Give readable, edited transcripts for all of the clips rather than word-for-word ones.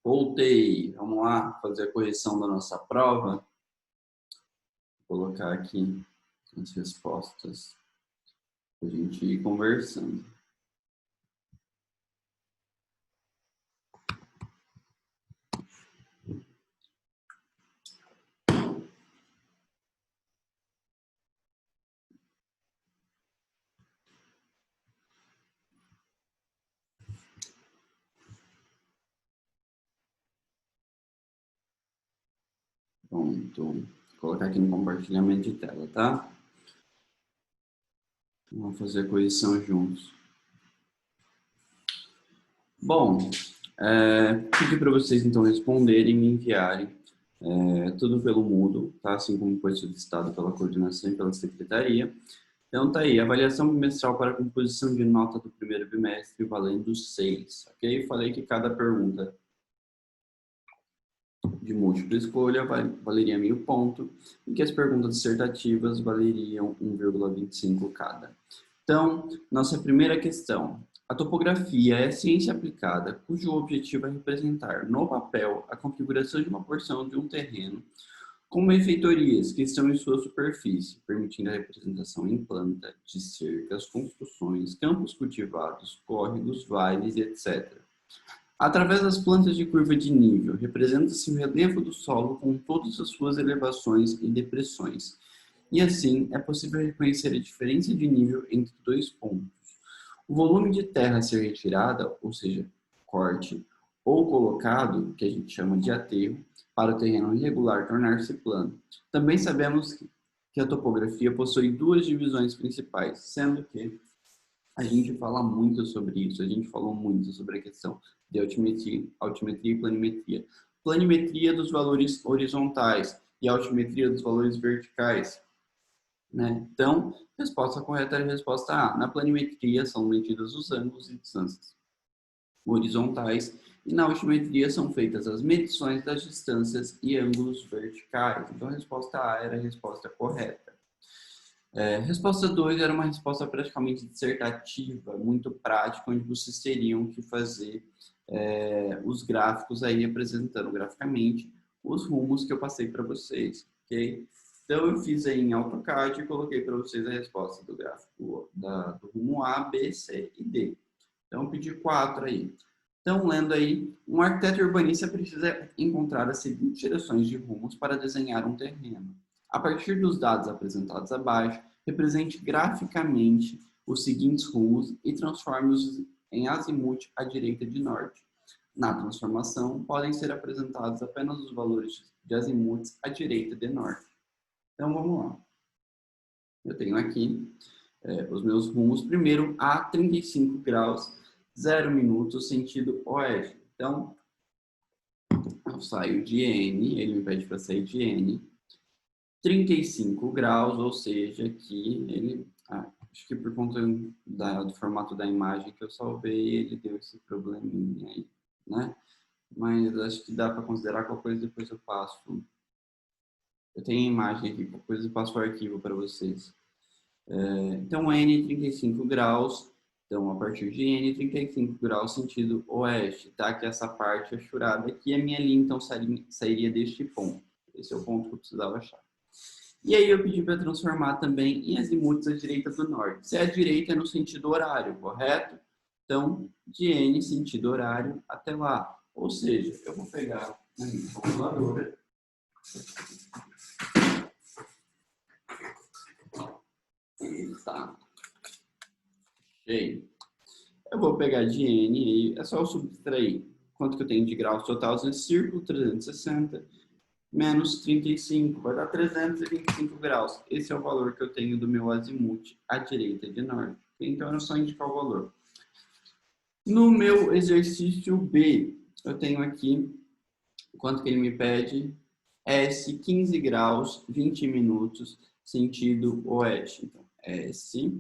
Voltei, vamos lá fazer a correção da nossa prova. Vou colocar aqui as respostas para a gente ir conversando. Pronto, vou colocar aqui no compartilhamento de tela, tá? Vamos fazer a correção juntos. Bom, pedi para vocês então responderem e me enviarem tudo pelo Moodle, tá? Assim como foi solicitado pela coordenação e pela secretaria. Então tá aí, avaliação bimestral para composição de nota do primeiro bimestre valendo 6, ok? Falei que cada pergunta de múltipla escolha valeria 1.000 pontos e que as perguntas dissertativas valeriam 1,25 cada. Então, nossa primeira questão. A topografia é ciência aplicada, cujo objetivo é representar no papel a configuração de uma porção de um terreno com benfeitorias que estão em sua superfície, permitindo a representação em planta de cercas, construções, campos cultivados, córregos, vales, etc. Através das plantas de curva de nível, representa-se o relevo do solo com todas as suas elevações e depressões. E assim, é possível reconhecer a diferença de nível entre dois pontos. O volume de terra a ser retirada, ou seja, corte, ou colocado, que a gente chama de aterro, para o terreno irregular tornar-se plano. Também sabemos que a topografia possui duas divisões principais, sendo que a gente fala muito sobre isso, a gente falou muito sobre a questão de altimetria e planimetria. Planimetria dos valores horizontais e altimetria dos valores verticais. Né? Então, resposta correta é a resposta A. Na planimetria são medidos os ângulos e distâncias horizontais e na altimetria são feitas as medições das distâncias e ângulos verticais. Então, a resposta A era a resposta correta. Resposta 2 era uma resposta praticamente dissertativa, muito prática, onde vocês teriam que fazer os gráficos aí apresentando graficamente os rumos que eu passei para vocês, ok? Então, eu fiz aí em AutoCAD e coloquei para vocês a resposta do gráfico do rumo A, B, C e D. Então, eu pedi 4 aí. Então, lendo aí, um arquiteto urbanista precisa encontrar as seguintes direções de rumos para desenhar um terreno. A partir dos dados apresentados abaixo, represente graficamente os seguintes rumos e transforme-os em azimuth à direita de norte. Na transformação, podem ser apresentados apenas os valores de azimuths à direita de norte. Então, vamos lá. Eu tenho aqui os meus rumos. Primeiro, a 35 graus, 0 minutos, sentido oeste. Então, eu saio de N, ele me pede para sair de N. 35 graus, ou seja, que ele... acho que por conta do formato da imagem que eu salvei, ele deu esse probleminha aí, né? Mas acho que dá para considerar qualquer coisa, depois eu passo. Eu tenho a imagem aqui, qualquer coisa eu passo o arquivo para vocês. Então, N 35 graus, então a partir de N 35 graus, sentido oeste, tá? Que essa parte achurada aqui, a minha linha então sairia deste ponto. Esse é o ponto que eu precisava achar. E aí eu pedi para transformar também em azimuths à direita do norte. Se é à direita é no sentido horário, correto? Então, de N sentido horário até lá. Ou seja, eu vou pegar a minha calculadora. Tá. Cheio. Eu vou pegar de N e é só eu subtrair quanto que eu tenho de graus totais nesse círculo, 360 menos 35, vai dar 325 graus. Esse é o valor que eu tenho do meu azimuth à direita de norte. Então, é só indicar o valor. No meu exercício B, eu tenho aqui, quanto que ele me pede? S, 15 graus, 20 minutos, sentido oeste. Então, S,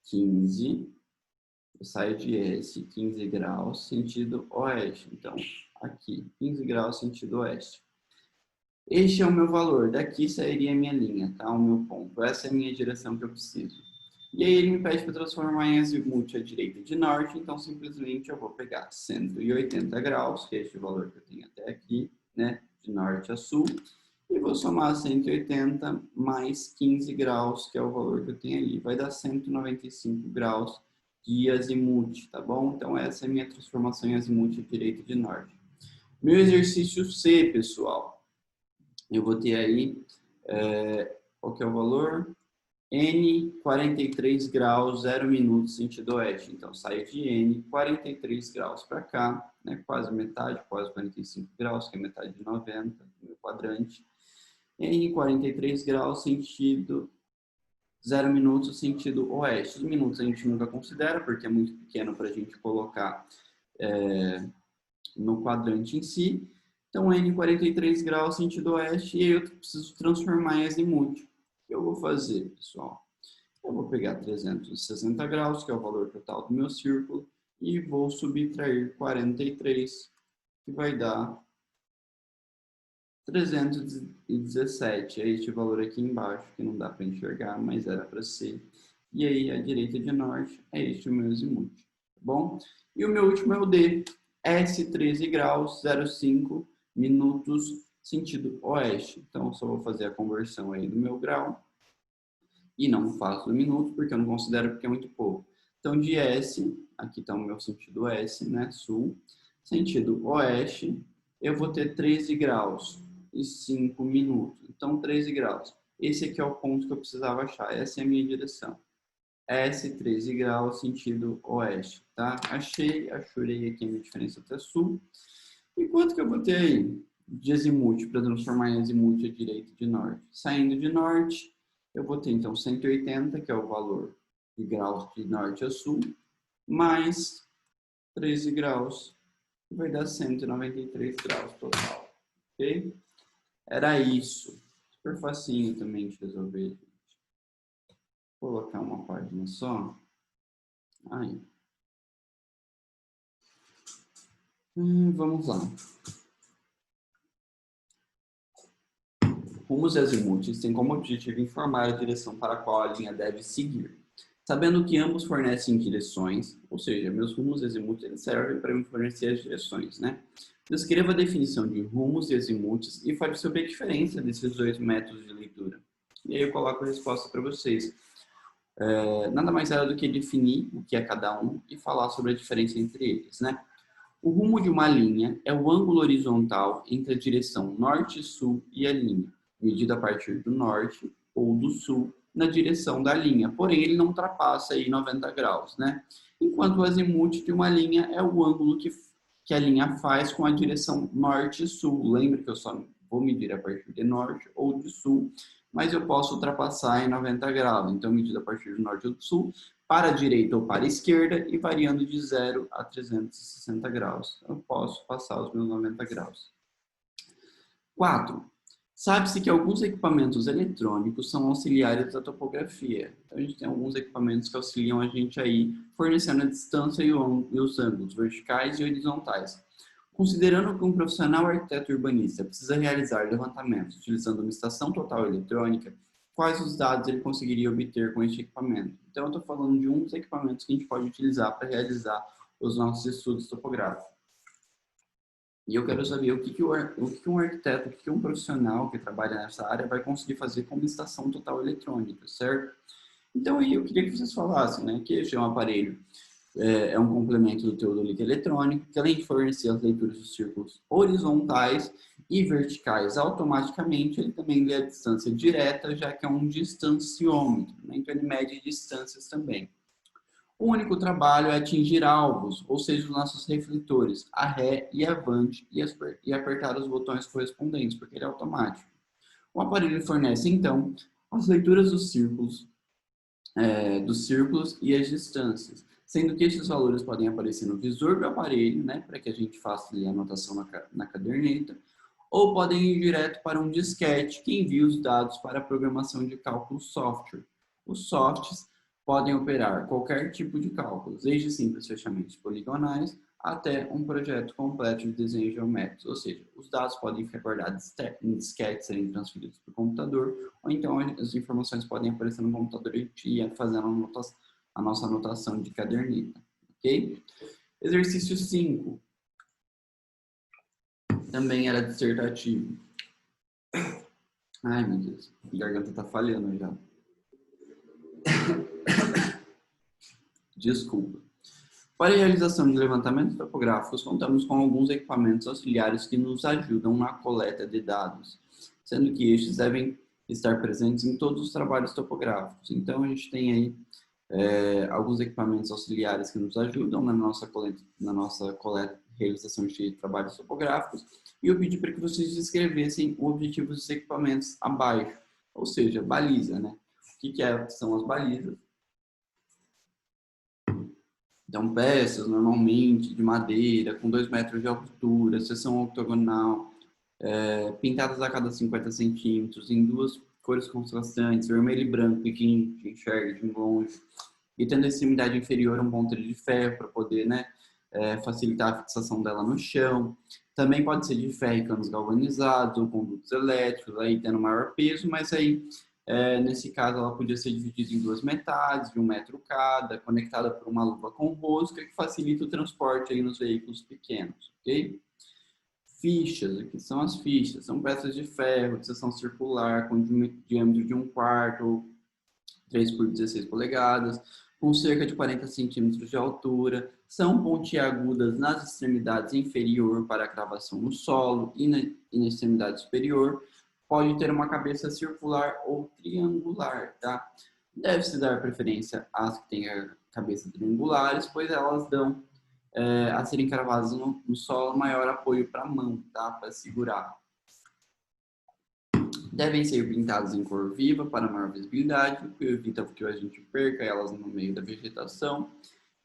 15, eu saio de S, 15 graus, sentido oeste. Então, aqui, 15 graus, sentido oeste. Este é o meu valor, daqui sairia a minha linha, tá? O meu ponto. Essa é a minha direção que eu preciso. E aí ele me pede para transformar em azimuth à direita de norte, então simplesmente eu vou pegar 180 graus, que é este valor que eu tenho até aqui, né, de norte a sul, e vou somar 180 mais 15 graus, que é o valor que eu tenho ali. Vai dar 195 graus de azimuth, tá bom? Então essa é a minha transformação em azimuth à direita de norte. Meu exercício C, pessoal, eu vou ter aí, qual que é o valor? N 43 graus, 0 minutos, sentido oeste. Então, saio de N 43 graus para cá, né, quase metade, quase 45 graus, que é metade de 90, no meu quadrante. N 43 graus, sentido 0 minutos, sentido oeste. Os minutos a gente nunca considera, porque é muito pequeno para a gente colocar no quadrante em si. Então, N 43 graus, sentido oeste, e aí eu preciso transformar em azimuth. O que eu vou fazer, pessoal? Eu vou pegar 360 graus, que é o valor total do meu círculo, e vou subtrair 43, que vai dar 317. É este valor aqui embaixo, que não dá para enxergar, mas era para ser. E aí, a direita de norte é este o meu azimuth, tá bom? E o meu último é o D, S 13 graus, 05 minutos, sentido oeste. Então, só vou fazer a conversão aí do meu grau. E não faço no minuto, porque eu não considero porque é muito pouco. Então, de S, aqui está o meu sentido S, né, sul, sentido oeste, eu vou ter 13 graus e 5 minutos. Então, 13 graus. Esse aqui é o ponto que eu precisava achar, essa é a minha direção. S, 13 graus, sentido oeste, tá? Achei aqui a minha diferença até sul. E quanto que eu vou ter aí de azimuth, para transformar em azimuth à direita de norte? Saindo de norte, eu vou ter, então, 180, que é o valor de graus de norte a sul, mais 13 graus, que vai dar 193 graus total, ok? Era isso. Super facinho também de resolver, gente. Vou colocar uma página só. Aí. Vamos lá. Rumos e azimuths têm como objetivo informar a direção para a qual a linha deve seguir. Sabendo que ambos fornecem direções, ou seja, meus rumos e azimuths servem para me fornecer as direções, né? Descreva a definição de rumos e azimuths e fale sobre a diferença desses dois métodos de leitura. E aí eu coloco a resposta para vocês. Nada mais era do que definir o que é cada um e falar sobre a diferença entre eles, né? O rumo de uma linha é o ângulo horizontal entre a direção norte-sul e a linha, medido a partir do norte ou do sul na direção da linha, porém ele não ultrapassa aí 90 graus, né? Enquanto o azimuth de uma linha é o ângulo que a linha faz com a direção norte-sul. Lembra que eu só vou medir a partir de norte ou de sul, mas eu posso ultrapassar em 90 graus, então medido a partir do norte ou do sul, para a direita ou para a esquerda e variando de 0 a 360 graus. Eu posso passar os meus 90 graus. 4. Sabe-se que alguns equipamentos eletrônicos são auxiliares da topografia. Então, a gente tem alguns equipamentos que auxiliam a gente aí, fornecendo a distância e os ângulos verticais e horizontais. Considerando que um profissional arquiteto urbanista precisa realizar levantamentos utilizando uma estação total eletrônica, quais os dados ele conseguiria obter com este equipamento? Então, eu estou falando de uns equipamentos que a gente pode utilizar para realizar os nossos estudos topográficos. E eu quero saber o que um arquiteto, o que um profissional que trabalha nessa área vai conseguir fazer com uma estação total eletrônica, certo? Então, eu queria que vocês falassem, né, que este é um aparelho, é um complemento do teodolito eletrônico, que além de fornecer as leituras dos círculos horizontais e verticais automaticamente, ele também lê a distância direta, já que é um distanciômetro, né? Então ele mede distâncias também. O único trabalho é atingir alvos, ou seja, os nossos refletores, a ré e avante, e apertar os botões correspondentes, porque ele é automático. O aparelho fornece, então, as leituras dos círculos e as distâncias, sendo que esses valores podem aparecer no visor do aparelho, né, para que a gente faça ali a anotação na caderneta, ou podem ir direto para um disquete que envia os dados para a programação de cálculo software. Os softs podem operar qualquer tipo de cálculos, desde simples fechamentos poligonais até um projeto completo de desenho geométrico, ou seja, os dados podem ficar guardados em disquetes, serem transferidos para o computador, ou então as informações podem aparecer no computador e a gente ia fazendo a nossa anotação de caderneta, ok? Exercício 5, também era dissertativo. Ai, meu Deus, a garganta tá falhando já. Desculpa. Para a realização de levantamentos topográficos, contamos com alguns equipamentos auxiliares que nos ajudam na coleta de dados, sendo que estes devem estar presentes em todos os trabalhos topográficos. Então, a gente tem aí alguns equipamentos auxiliares que nos ajudam na nossa coleta, realização de trabalhos topográficos, e eu pedi para que vocês descrevessem o objetivo dos equipamentos abaixo, ou seja, baliza, né? O que são as balizas? Então, peças normalmente de madeira, com 2 metros de altura, seção octogonal, pintadas a cada 50 centímetros, em 2 cores contrastantes, vermelho e branco, que enxerga de longe, e tendo a extremidade inferior um ponteiro de ferro para poder, né, facilitar a fixação dela no chão. Também pode ser de ferro e canos galvanizados ou condutos elétricos, aí tendo maior peso, mas aí nesse caso, ela podia ser dividida em 2 metades, de 1 metro cada, conectada por uma luva com rosca, que facilita o transporte aí nos veículos pequenos, ok? Fichas, aqui são as fichas, são peças de ferro, de seção circular, com diâmetro de 1/4 ou 3 por 16 polegadas, com cerca de 40 centímetros de altura, são pontiagudas nas extremidades inferior para a cravação no solo e na extremidade superior, pode ter uma cabeça circular ou triangular, tá? Deve-se dar preferência às que têm a cabeça triangulares, pois elas dão a serem cravadas no solo maior apoio para a mão, tá? Para segurar. Devem ser pintadas em cor viva para maior visibilidade, o que evita que a gente perca elas no meio da vegetação.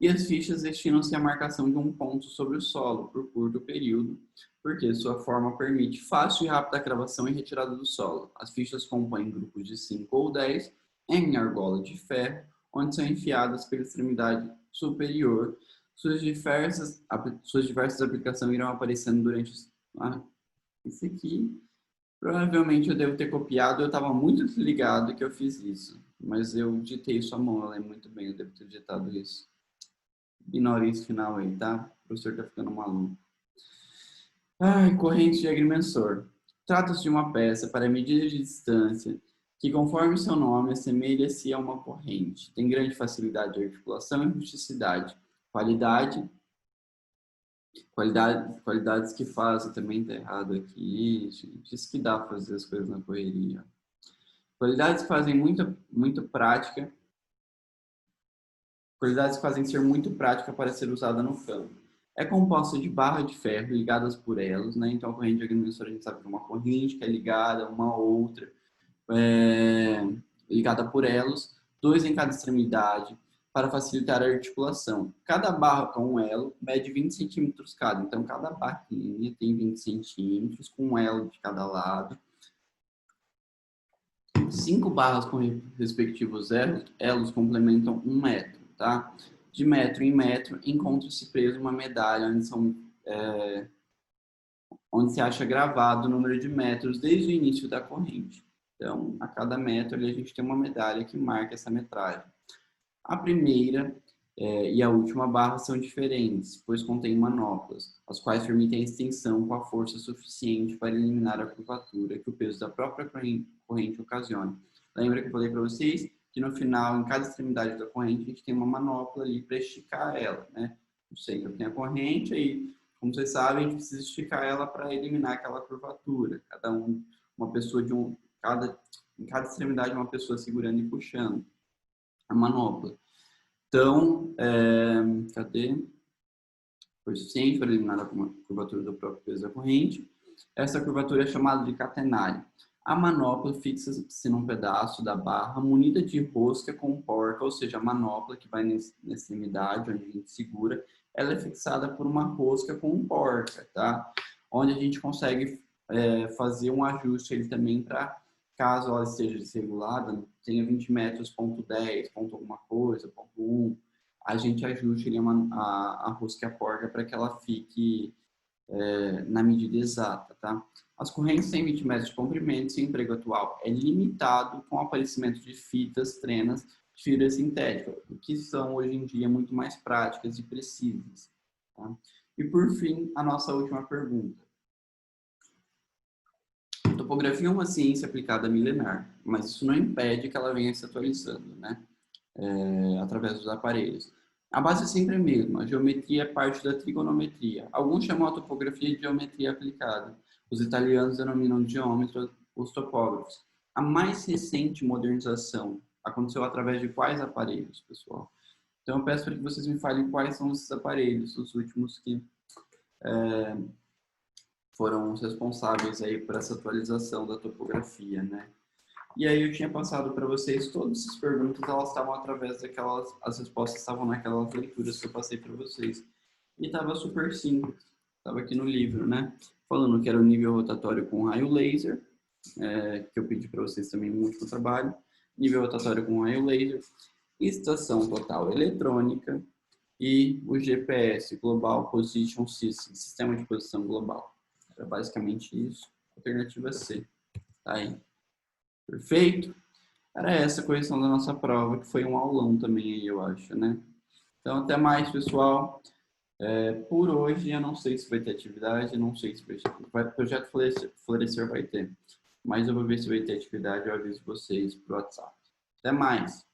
E as fichas destinam-se à marcação de um ponto sobre o solo por curto período, porque sua forma permite fácil e rápida cravação e retirada do solo. As fichas compõem grupos de 5 ou 10 em argola de ferro, onde são enfiadas pela extremidade superior. Suas diversas aplicações irão aparecendo durante... Isso aqui, provavelmente eu devo ter copiado, eu estava muito desligado que eu fiz isso. Mas eu digitei isso à mão, eu lembro muito bem, eu devo ter digitado isso. Ignore esse final aí, tá? O professor tá ficando maluco. Corrente de agrimensor. Trata-se de uma peça para medida de distância que, conforme seu nome, assemelha-se a uma corrente. Tem grande facilidade de articulação e rusticidade. Qualidades que fazem, também tá errado aqui, gente. Isso que dá para fazer as coisas na correria. Qualidades que fazem muito prática. Qualidades que fazem ser muito prática para ser usada no campo. É composta de barra de ferro ligadas por elos, né? Então a corrente de agrimensor a gente sabe que é uma corrente que é ligada a uma outra, ligada por elos, 2 em cada extremidade, para facilitar a articulação. Cada barra com um elo mede 20 centímetros cada, então cada barrinha tem 20 centímetros, com um elo de cada lado. 5 barras com respectivos elos complementam 1 metro, tá? De metro em metro, encontra-se preso uma medalha onde se acha gravado o número de metros desde o início da corrente. Então, a cada metro ali, a gente tem uma medalha que marca essa metragem. A primeira e a última barra são diferentes, pois contêm manoplas, as quais permitem a extensão com a força suficiente para eliminar a curvatura que o peso da própria corrente ocasiona. Lembra que eu falei para vocês que no final, em cada extremidade da corrente, a gente tem uma manopla ali para esticar ela, né? No centro tem a corrente, aí, como vocês sabem, a gente precisa esticar ela para eliminar aquela curvatura. Em cada extremidade, uma pessoa segurando e puxando a manopla. Então, cadê? Foi suficiente para eliminar a curvatura do próprio peso da corrente. Essa curvatura é chamada de catenário. A manopla fixa-se num pedaço da barra munida de rosca com porca, ou seja, a manopla que vai na extremidade, onde a gente segura, ela é fixada por uma rosca com porca, tá? Onde a gente consegue fazer um ajuste ele também para, caso ela esteja desregulada, tenha 20 metros, ponto 10, ponto alguma coisa, ponto 1. a gente ajuste ali a rosca e a porca para que ela fique na medida exata, tá? As correntes têm 20 metros de comprimento e o emprego atual é limitado com o aparecimento de fitas, trenas, de fibra sintética, que são hoje em dia muito mais práticas e precisas. Tá? E por fim, a nossa última pergunta. A topografia é uma ciência aplicada milenar, mas isso não impede que ela venha se atualizando, né? Através dos aparelhos. A base é sempre a mesma, a geometria é parte da trigonometria. Alguns chamam a topografia de geometria aplicada. Os italianos denominam de geômetros os topógrafos. A mais recente modernização aconteceu através de quais aparelhos, pessoal? Então eu peço para que vocês me falem quais são esses aparelhos, os últimos que foram os responsáveis aí por essa atualização da topografia, né? E aí eu tinha passado para vocês todas essas perguntas, elas estavam através daquelas, as respostas estavam naquelas leituras que eu passei para vocês. E estava super simples, estava aqui no livro, né? Falando que era o nível rotatório com raio laser, que eu pedi para vocês também no último trabalho, nível rotatório com raio laser, estação total eletrônica e o GPS, Global Position System, sistema de posição global. Era basicamente isso. Alternativa C. Tá aí. Perfeito? Era essa a correção da nossa prova, que foi um aulão também, eu acho, né? Então, até mais, pessoal. Por hoje, eu não sei se vai ter atividade, não sei se vai projeto Florescer vai ter. Mas eu vou ver se vai ter atividade, eu aviso vocês pro WhatsApp. Até mais!